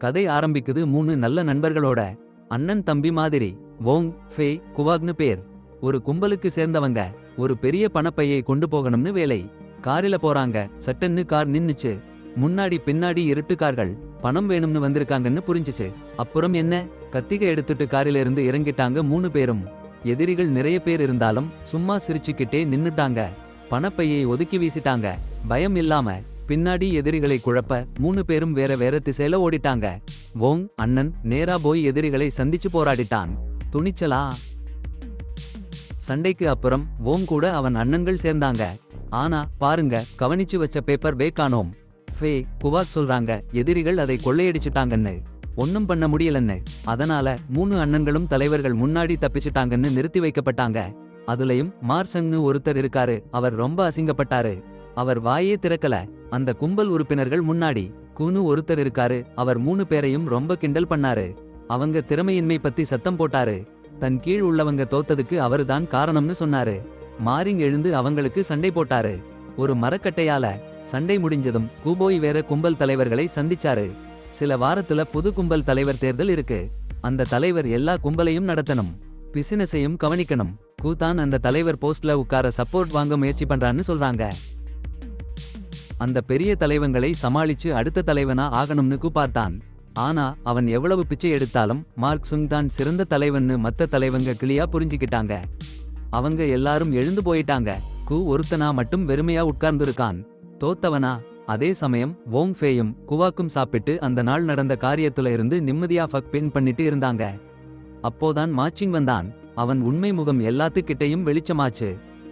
கதை ஆரம்பிக்குது மூணு நல்ல நண்பர்களோட. அண்ணன் தம்பி மாதிரி. வோங், ஃபே, குவாக்னு பேர். ஒரு கும்பலுக்கு சேர்ந்தவங்க. ஒரு பெரிய பணப்பையை கொண்டு போகணும்னு வேலை. காரில போறாங்க. சட்டன்னு கார் நின்னுச்சு. முன்னாடி பின்னாடி இருட்டு கார்கள். பணம் வேணும்னு வந்திருக்காங்கன்னு புரிஞ்சுச்சு. அப்புறம் என்ன? கத்திகை எடுத்துட்டு காரில இருந்து இறங்கிட்டாங்க மூணு பேரும். எதிரிகள் நிறைய பேர் இருந்தாலும் சும்மா சிரிச்சுக்கிட்டே நின்னுட்டாங்க. பணப்பையை ஒதுக்கி வீசிட்டாங்க. பயம் இல்லாம. பின்னாடி எதிரிகளை குழப்ப மூணு பேரும் வேற வேற திசையில ஓடிட்டாங்க. வோங் அண்ணன் நேரா போய் எதிரிகளை சந்திச்சு போராடிட்டான். துணிச்சலா? சண்டைக்கு அப்புறம் வோங் கூட அவன் அண்ணன்கள் சேர்ந்தாங்க. ஆனா பாருங்க, கவனிச்சு வச்ச பேப்பர் காணோம். ஃபே, குவாக் சொல்றாங்க எதிரிகள் அதை கொள்ளையடிச்சுட்டாங்கன்னு. ஒன்னும் பண்ண முடியலன்னு. அதனால மூணு அண்ணன்களும் தலைவர்கள் முன்னாடி தப்பிச்சுட்டாங்கன்னு நிறுத்தி வைக்கப்பட்டாங்க. அதுலயும் மார்சங்னு ஒருத்தர் இருக்காரு. அவர் ரொம்ப அசிங்கப்பட்டாரு. அவர் வாயே திறக்கல. அந்த கும்பல் உறுப்பினர்கள் முன்னாடி கூனு ஒருத்தர் இருக்காரு. அவர் மூணு பேரையும் ரொம்ப கிண்டல் பண்ணாரு. அவங்க திறமையின்மை பத்தி சத்தம் போட்டாரு. தன் கீழ் உள்ளவங்க தோத்ததுக்கு அவருதான் காரணம்னு சொன்னாரு. மாரிங் எழுந்து அவங்களுக்கு சண்டை போட்டாரு. ஒரு மரக்கட்டையால. சண்டை முடிஞ்சதும் கூபோய் வேற கும்பல் தலைவர்களை சந்திச்சாரு. சில வாரத்துல புது கும்பல் தலைவர் தேர்தல் இருக்கு. அந்த தலைவர் எல்லா கும்பலையும் நடத்தணும். பிசினஸையும் கவனிக்கணும். கூதான் அந்த தலைவர் போஸ்ட்ல உட்கார சப்போர்ட் வாங்க முயற்சி பண்றான்னு சொல்றாங்க. அந்த பெரிய தலைவங்களை சமாளிச்சு அடுத்த தலைவனா ஆகணும்னு பார்த்தான். ஆனா அவன் எவ்வளவு பிச்சை எடுத்தாலும் மார்க் சுங் தான் சிறந்த தலைவன்னு மத்த தலைவங்க கிளியா புரிஞ்சுக்கிட்டாங்க. அவங்க எல்லாரும் எழுந்து போயிட்டாங்க. ஒருத்தனா மட்டும் வெறுமையா உட்கார்ந்துருக்கான். தோத்தவனா? அதே சமயம் வோங், ஃபேயும் குவாக்கும் சாப்பிட்டு அந்த நாள் நடந்த காரியத்துல இருந்து நிம்மதியா ஃபக் பின் பண்ணிட்டு இருந்தாங்க. அப்போதான் மாச்சிங் வந்தான். அவன் உண்மை முகம் எல்லாத்துக்கிட்டையும் வெளிச்சமாச்சு.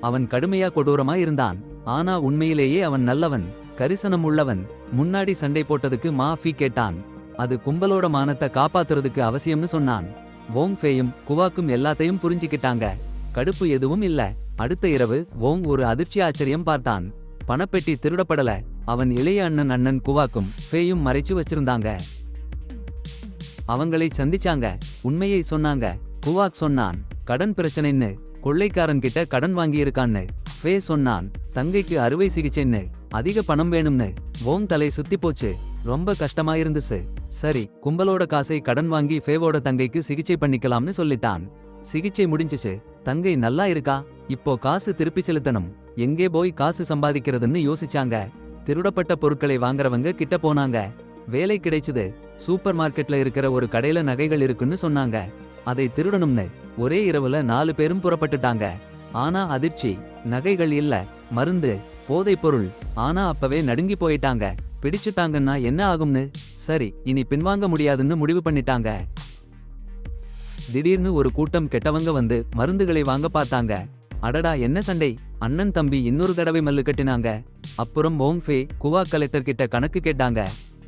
அவன் கடுமையா கொடூரமா இருந்தான். ஆனா உண்மையிலேயே அவன் நல்லவன், கரிசனம் உள்ளவன். முன்னாடி சண்டை போட்டதுக்கு மாஃபி கேட்டான். அது கும்பலோட மானத்தை காப்பாத்துறதுக்கு அவசியம்னு சொன்னான். வோங், ஃபேயும் குவாக்கும் எல்லாத்தையும் புரிஞ்சுக்கிட்டாங்க. கடுப்பு எதுவும் இல்ல. அடுத்த இரவு வோங் ஒரு அதிர்ச்சி ஆச்சரியம் பார்த்தான். பணப்பெட்டி திருடப்படல. அவன் இளைய அண்ணன் குவாக்கும் ஃபேயும் மறைச்சு வச்சிருந்தாங்க. அவங்களை சந்திச்சாங்க. உண்மையை சொன்னாங்க. குவாக் சொன்னான் கடன் பிரச்சனைன்னு, கொள்ளைக்காரன் கிட்ட கடன் வாங்கியிருக்கான்னு. ஃபே சொன்னான் தங்கைக்கு அறுவை சிகிச்சைன்னு, அதிக பணம் வேணும்னு. வோங் தலை சுத்தி போச்சு. ரொம்ப கஷ்டமாயிருந்துச்சு. சரி, கும்பலோட காசை கடன் வாங்கி ஃபேவோட தங்கைக்கு சிகிச்சை பண்ணிக்கலாம்னு சொல்லிட்டான். சிகிச்சை முடிஞ்சிச்சு. தங்கை நல்லா இருக்கா. இப்போ காசு திருப்பி செலுத்தணும். எங்கே போய் காசு சம்பாதிக்கிறதுன்னு யோசிச்சாங்க. திருடப்பட்ட பொருட்களை வாங்குறவங்க கிட்ட போனாங்க. வேலை கிடைச்சுது. சூப்பர் மார்க்கெட்ல இருக்கிற ஒரு கடையில நகைகள் இருக்குன்னு சொன்னாங்க. அதை திருடணும்னு ஒரே இரவுல 4 பேரும் புறப்பட்டுட்டாங்க. ஆனா அதிர்ச்சி, நகைகள் இல்ல, மருந்து, போதைப் பொருள். ஆனா அப்பவே நடுங்கி போயிட்டாங்க. பிடிச்சுட்டாங்கன்னா என்ன ஆகும்னு. சரி, இனி பின்வாங்க முடியாதுன்னு முடிவு பண்ணிட்டாங்க. திடீர்னு ஒரு கூட்டம் கெட்டவங்க வந்து மருந்துகளை வாங்க பார்த்தாங்க. அடடா, என்ன சண்டை! அண்ணன் தம்பி இன்னொரு தடவை மல்லு கட்டினாங்க. அப்புறம் வோங், ஃபே, குவா கலெக்டர் கிட்ட கணக்கு கேட்டாங்க.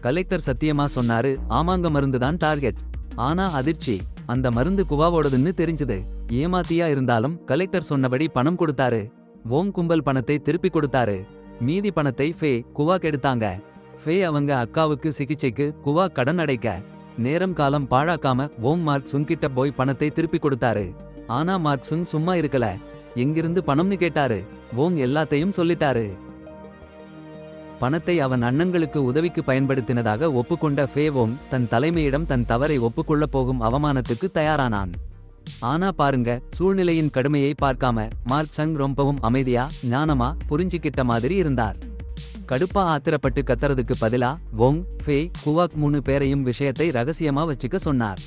கலெக்டர் சத்தியமா சொன்னாரு ஆமாங்க, மருந்துதான் டார்கெட். ஆனா அதிர்ச்சி, அந்த மருந்து குவாவோடதுன்னு தெரிஞ்சது. ஏமாத்தியா இருந்தாலும் கலெக்டர் சொன்னபடி பணம் கொடுத்தாரு. வோங் கும்பல் பணத்தை திருப்பி கொடுத்தாரு. மீதி பணத்தை ஃபே, குவாக் எடுத்தாங்க. ஃபே அவங்க அக்காவுக்கு சிகிச்சைக்கு, குவா கடன் அடைக்க. நேரம் காலம் பாழாக்காம வோங் மார்க் சுங் கிட்ட போய் பணத்தை திருப்பி கொடுத்தாரு. ஆனா மார்க் சுங் சும்மா இருக்கல. எங்கிருந்து பணம்னு கேட்டாரு. வோங் எல்லாத்தையும் சொல்லிட்டாரு. பணத்தை அவன் அண்ணன்களுக்கு உதவிக்கு பயன்படுத்தினதாக ஒப்புக்கொண்ட ஃபே வோங் தன் தலைமையிடம் தன் தவறை ஒப்புக்கொள்ள போகும் அவமானத்துக்கு தயாரானான். ஆனா பாருங்க, சூழ்நிலையின் கடுமையை பார்க்காம மார்க் சங் ரொம்பவும் அமைதியா, ஞானமா புரிஞ்சுக்கிட்ட மாதிரி இருந்தார். கடுப்பா ஆத்திரப்பட்டு கத்துறதுக்கு பதிலா வோங், ஃபே, குவாக் 3 பேரையும் விஷயத்தை ரகசியமா வச்சுக்க சொன்னார்.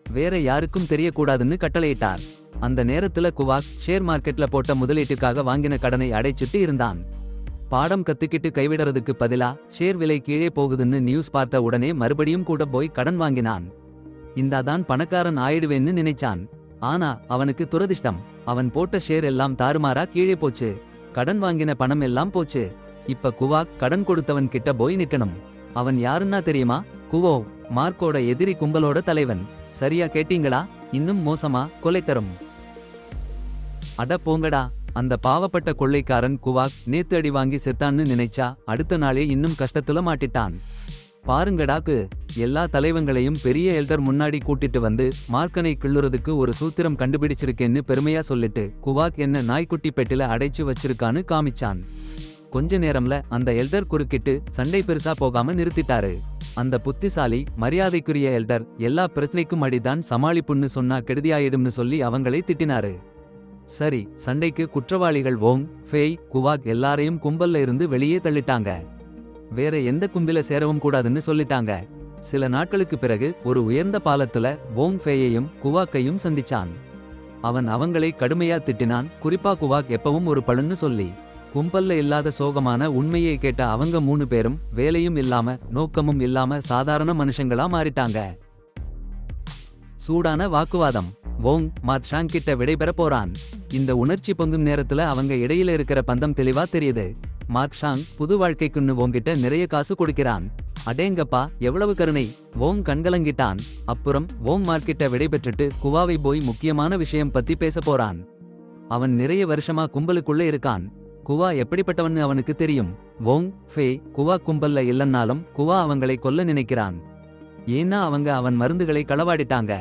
வேற யாருக்கும் தெரியக்கூடாதுன்னு கட்டளையிட்டார். அந்த நேரத்துல குவாக் ஷேர் மார்க்கெட்ல போட்ட முதலீட்டுக்காக வாங்கின கடனை அடைச்சிட்டு இருந்தான். பாடம் கத்துக்கிட்டு கைவிடுறதுக்கு பதிலா ஷேர் விலை கீழே போகுதுன்னு நியூஸ் பார்த்த உடனே மறுபடியும் கூட போய் கடன் வாங்கினான். இந்தாதான் பணக்காரன் ஆயிடுவேன்னு நினைச்சான். ஆனா அவனுக்கு துரதிஷ்டம். அவன் போட்ட ஷேர் எல்லாம் தாறுமாறா கீழே போச்சு. கடன் வாங்கின பணம் எல்லாம் போச்சு. இப்ப குவாக் கடன் கொடுத்தவன் கிட்ட போய் நிக்கணும். அவன் யாருன்னா தெரியுமா? குவோ, மார்க்கோட எதிரி கும்பலோட தலைவன். சரியா கேட்டீங்களா? இன்னும் மோசமா, கொலைத்தரும். அட போங்கடா. அந்த பாவப்பட்ட கொள்ளைக்காரன் குவாக் நேத்து அடி வாங்கி செத்தான்னு நினைச்சா அடுத்த நாளே இன்னும் கஷ்டத்துல மாட்டிட்டான். பாருங்கடாக்கு, எல்லா தலைவங்களையும் பெரிய எல்டர் முன்னாடி கூட்டிட்டு வந்து மார்க்கனை கிள்ளுறதுக்கு ஒரு சூத்திரம் கண்டுபிடிச்சிருக்கேன்னு பெருமையா சொல்லிட்டு குவாக் என்ன நாய்க்குட்டி பெட்டில அடைச்சு வச்சிருக்கான்னு காமிச்சான். கொஞ்ச நேரம்ல அந்த எல்டர் குறுக்கிட்டு சண்டை பெருசா போகாம நிறுத்திட்டாரு. அந்த புத்திசாலி மரியாதைக்குரிய எல்டர் எல்லா பிரச்சனைக்கும் அடிதான் சமாளிப்புன்னு சொன்னா கெடுதியாயிடும்னு சொல்லி அவங்களை திட்டினாரு. சரி, சண்டைக்கு குற்றவாளிகள் வோங், ஃபேய், குவாக் எல்லாரையும் கும்பல்ல இருந்து வெளியே தள்ளிட்டாங்க. வேற எந்த கும்பில சேரவும் கூடாதுன்னு சொல்லிட்டாங்க. சில நாட்களுக்கு பிறகு ஒரு உயர்ந்த பாலத்துல வோங் ஃபேயையும் குவாக்கையும் சந்திச்சான். அவன் அவங்களை கடுமையா திட்டினான், குறிப்பா குவாக் எப்பவும் ஒரு பழுன்னு சொல்லி. கும்பல்ல இல்லாத சோகமான உண்மையை கேட்ட அவங்க 3 பேரும் வேலையும் இல்லாம நோக்கமும் இல்லாம சாதாரண மனுஷங்களா மாறிட்டாங்க. சூடான வாக்குவாதம். வோங் மார்க் ஷாங் கிட்ட விடைபெற போறான். இந்த உணர்ச்சி பொங்கும் நேரத்துல அவங்க இடையில இருக்கிற பந்தம் தெளிவா தெரியுது. மார்க் ஷாங் புது வாழ்க்கைக்குன்னு வோங்கிட்ட நிறைய காசு கொடுக்கிறான். அடேங்கப்பா, எவ்வளவு கருணை! வோங் கண்கலங்கிட்டான். அப்புறம் வோங் மார்க்கிட்ட விடைபெற்றுட்டு குவாவை போய் முக்கியமான விஷயம் பத்தி பேச போறான். அவன் நிறைய வருஷமா கும்பலுக்குள்ள இருக்கான். குவா எப்படிப்பட்டவன்னு அவனுக்கு தெரியும். வோங், ஃபே, குவா கும்பல்ல இல்லன்னாலும் குவா அவங்களை கொல்ல நினைக்கிறான். ஏன்னா அவங்க அவன் மருந்துகளை களவாடிட்டாங்க.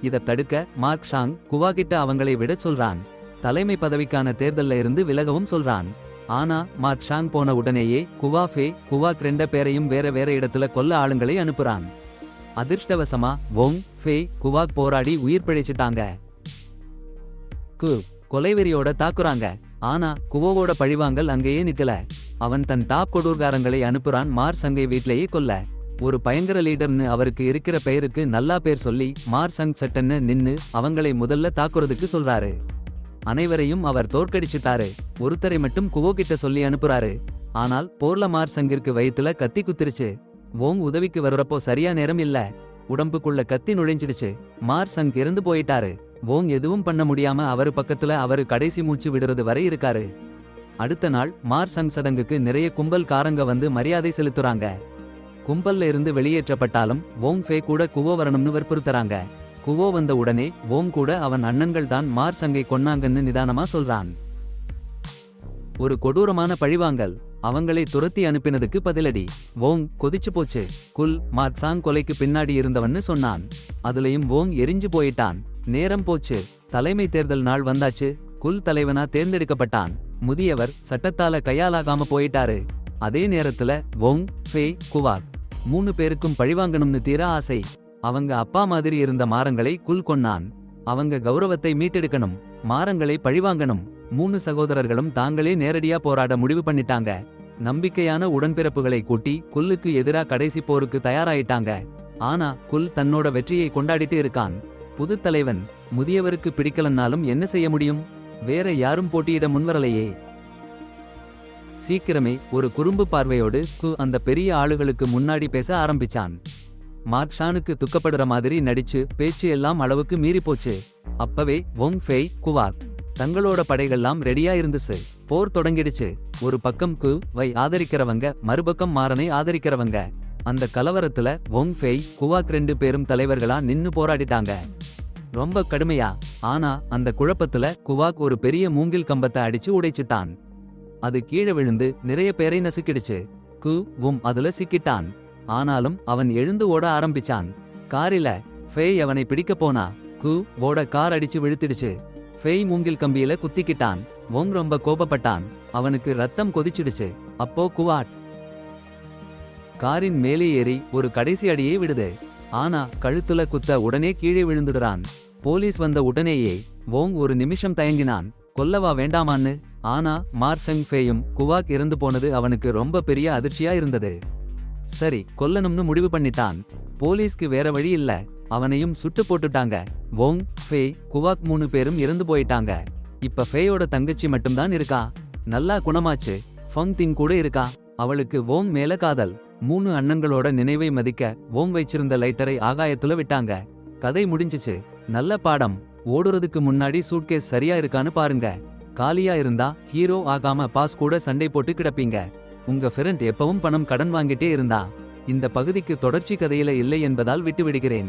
இத தடுக்க மார்க் ஷாங் குவா கிட்ட அவங்களை விட சொல்றான். தலைமை பதவிக்கான தேர்தல்ல இருந்து விலகவும் சொல்றான். ஆனா மார்க் ஷாங் போன உடனேயே குவா, ஃபே, குவாக் 2 பேரையும் வேற வேற இடத்துல கொல்ல ஆளுங்களை அனுப்புறான். அதிர்ஷ்டவசமா வோங், ஃபே, குவாக் போராடி உயிர் பிழைச்சிட்டாங்க. கொலைவெறியோட தாக்குறாங்க. ஆனா குவோவோட பழிவாங்கல் அங்கேயே நிக்கல. அவன் தன் டாப் கொடூர்காரங்களை அனுப்புறான் மார் சங்கை வீட்லேயே கொல்ல. ஒரு பயங்கர லீடர்னு அவருக்கு இருக்கிற பெயருக்கு நல்லா பேர் சொல்லி மார் சங் சட்டன்னு நின்னு அவங்களை முதல்ல தாக்குறதுக்கு சொல்றாரு. அனைவரையும் அவர் தோற்கடிச்சிட்டாரு. ஒருத்தரை மட்டும் குவோ கிட்ட சொல்லி அனுப்புறாரு. ஆனால் போர்ல மார் சங்கிற்கு வயித்துல கத்தி குத்திருச்சு. வோங் உதவிக்கு வர்றப்போ சரியா நேரம் இல்ல. உடம்புக்குள்ள கத்தி நுழைஞ்சிடுச்சு. மார் சங் இறந்து போயிட்டாரு. வோங் எதுவும் பண்ண முடியாம அவரு பக்கத்துல அவரு கடைசி மூச்சு விடுறது வரை இருக்காரு. அடுத்த நாள் மார் சங் சடங்குக்கு நிறைய கும்பல் காரங்க வந்து மரியாதை செலுத்துறாங்க. கும்பல்ல இருந்து வெளியேற்றப்பட்டாலும் வோங், ஃபே கூட குவோ வரணும்னு வற்புறுத்துறாங்க. குவோ வந்த உடனே வோங் கூட அவன் அண்ணன்கள் தான் மார் சங்கை கொன்னாங்கன்னு நிதானமா சொல்றான். ஒரு கொடூரமான பழிவாங்கல். அவங்களை துரத்தி அனுப்பினதுக்கு பதிலடி. வோங் கொதிச்சு போச்சு. குல் மார்க் சாங் கொலைக்கு பின்னாடி இருந்தவன்னு சொன்னான். அதுலயும் வோங் எரிஞ்சு போயிட்டான். நேரம் போச்சு. தலைமை தேர்தல் நாள் வந்தாச்சு. குல் தலைவனா தேர்ந்தெடுக்கப்பட்டான். முதியவர் சட்டத்தால கையாலாகாம போயிட்டாரு. அதே நேரத்துல வோங், ஃபே, குவாக் 3 பேருக்கும் பழிவாங்கணும்னு தீர ஆசை. அவங்க அப்பா மாதிரி இருந்த மாரங்களை குல் கொன்னான். அவங்க கௌரவத்தை மீட்டெடுக்கணும், மாரங்களை பழிவாங்கணும். 3 சகோதரர்களும் தாங்களே நேரடியா போராட முடிவு பண்ணிட்டாங்க. நம்பிக்கையான உடன்பிறப்புகளை கூட்டி குல்லுக்கு எதிரா கடைசி போருக்கு தயாராயிட்டாங்க. ஆனா குல் தன்னோட வெற்றியை கொண்டாடிட்டு இருக்கான். புது தலைவன். முதியவருக்கு பிடிக்கலன்னாலும் என்ன செய்ய முடியும்? வேற யாரும் போட்டியிட முன்வரலையே. சீக்கிரமே ஒரு குறும்பு பார்வையோடு அந்த பெரிய ஆளுகளுக்கு முன்னாடி பேச ஆரம்பிச்சான். மார்க் ஷானுக்கு துக்கப்படுற மாதிரி நடிச்சு பேச்சு எல்லாம் அளவுக்கு மீறி போச்சு. அப்பவே வோங், ஃபேய், குவாக் தங்களோட படைகள்லாம் ரெடியா இருந்துச்சு. போர் தொடங்கிடுச்சு. ஒரு பக்கம் வை ஆதரிக்கிறவங்க, மறுபக்கம் மாறனை ஆதரிக்கிறவங்க. அந்த கலவரத்துல வோங், ஃபேய், குவாக் 2 பேரும் தலைவர்களா நின்னு போராடிட்டாங்க. ரொம்ப கடுமையா. ஆனா அந்த குழப்பத்துல குவாக் ஒரு பெரிய மூங்கில் கம்பத்தை அடிச்சு உடைச்சிட்டான். அது கீழே விழுந்து நிறைய பேரை நசுக்கிடுச்சு. அதுல சிக்கிட்டான். ஆனாலும் அவன் எழுந்து ஓட ஆரம்பிச்சான். காரில ஃபேய் அவனை பிடிக்க போனா. ஓட கார் அடிச்சு விழுத்திடுச்சு. ஃபேய் மூங்கில் கம்பியில குத்திக்கிட்டான். வோங் ரொம்ப கோபப்பட்டான். அவனுக்கு ரத்தம் கொதிச்சிடுச்சு. அப்போ குவாட் காரின் மேலே ஏறி ஒரு கடைசி அடியை விடுது. ஆனா கழுத்துல குத்த உடனே கீழே விழுந்துடுறான். போலீஸ் வந்த உடனேயே வோங் ஒரு நிமிஷம் தயங்கினான், கொல்லவா வேண்டாமான்னு. ஆனா மார் சங், ஃபேயும் குவாக் இறந்து போனது அவனுக்கு ரொம்ப பெரிய அதிர்ச்சியா இருந்தது. சரி, கொல்லணும்னு முடிவு பண்ணிட்டான். போலீஸ்க்கு வேற வழி இல்ல. அவனையும் சுட்டு போட்டுட்டாங்க. வோங், ஃபே, குவாக் 3 பேரும் இறந்து போயிட்டாங்க. இப்ப ஃபேயோட தங்கச்சி மட்டும்தான் இருக்கா. நல்லா குணமாச்சு. ஃபங் திங் கூட இருக்கா. அவளுக்கு வோங் மேல காதல். 3 அண்ணன்களோட நினைவை மதிக்க வோங் வச்சிருந்த லைட்டரை ஆகாயத்துல விட்டாங்க. கதை முடிஞ்சிச்சு. நல்ல பாடம். ஓடுறதுக்கு முன்னாடி சூட்கேஸ் சரியா இருக்கான்னு பாருங்க. காலியா இருந்தா ஹீரோ ஆகாம பாஸ் கூட சண்டை போட்டு கிடப்பீங்க. உங்க ஃப்ரெண்ட் எப்பவும் பணம் கடன் வாங்கிட்டே இருந்தா இந்த பகுதிக்கு தொடர்ச்சி கதையில இல்லை என்பதால் விட்டு விடுகிறேன்.